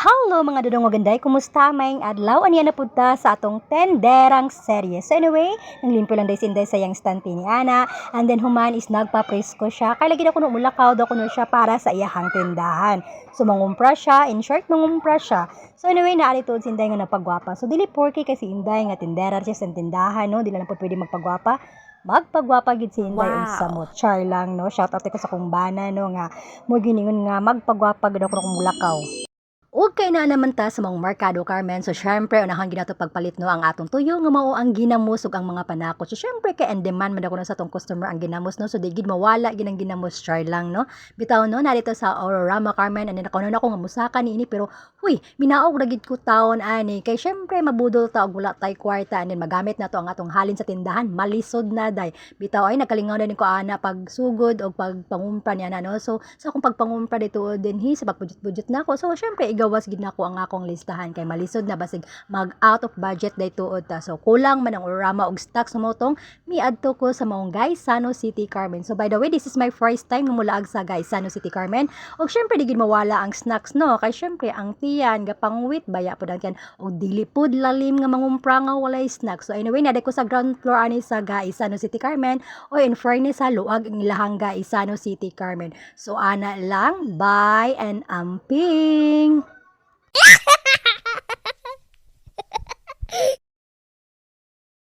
Hello mga dudong maganday, kumusta mayong adlaw? Aniya na punta sa atong tenderang serye. So anyway, nanglimpyo lang day sinday sa yang stand ni Ana, and then human is nagpa-presko siya. Kaya lagi na kuno mulakaw daw kuno siya para sa iyahang tindahan. So mangumpra siya, in short mangumpra siya. So anyway, naali tuod sinday nga nagpagwapa. So dili porky kasi inday nga tindera siya sa tindahan, no? Dili na po pwede magpagwapa. Magpagwapa gid si Inday unsa mo. Char lang, no? Shout out ko sa kumbana, no, nga mo giningon nga magpagwapa gid ako kung mulakaw. Ug kay na naman ta sa mga merkado Carmen, so syempre unahang ginato pagpalit no ang atong tuyo nga mao ang ginamos ug ang mga panakot. So syempre kay and demand man ako na sa atong customer ang ginamos no, so di gid mawala ginang ginamos char lang no. Bitaw no narito sa Aurorama Carmen and ako na ako nga musaka niini pero huy minaog ra gid ko taon ani kay syempre mabudol ta og wala tay kwarta and then magamit na to ang atong halin sa tindahan malisod na day. Bitaw ay nakalingaw na ni ko ana pag sugod og pag pangumpra niya na no. So sa akong pagpangumpra dito dinhi sa pagpudget-budget na ako. So syempre gawas gid nako ang akong listahan kay malisod na basig mag out of budget daytood ta. So kulang man ang Aurorama og stock sa motong miadto ko sa maong Gaisano City Carmen. So by the way, this is my first time nga mulaag sa Gaisano City Carmen. Og syempre di gid mawala ang snacks no kay syempre ang tiyan gapangwit baya pud ang kan og dili pud lalim nga mangumpra nga walay snacks. So anyway, naday ko sa ground floor ani sa Gaisano City Carmen o in fairness sa luag ang ilahang Gaisano City Carmen. So ana lang, bye and amping.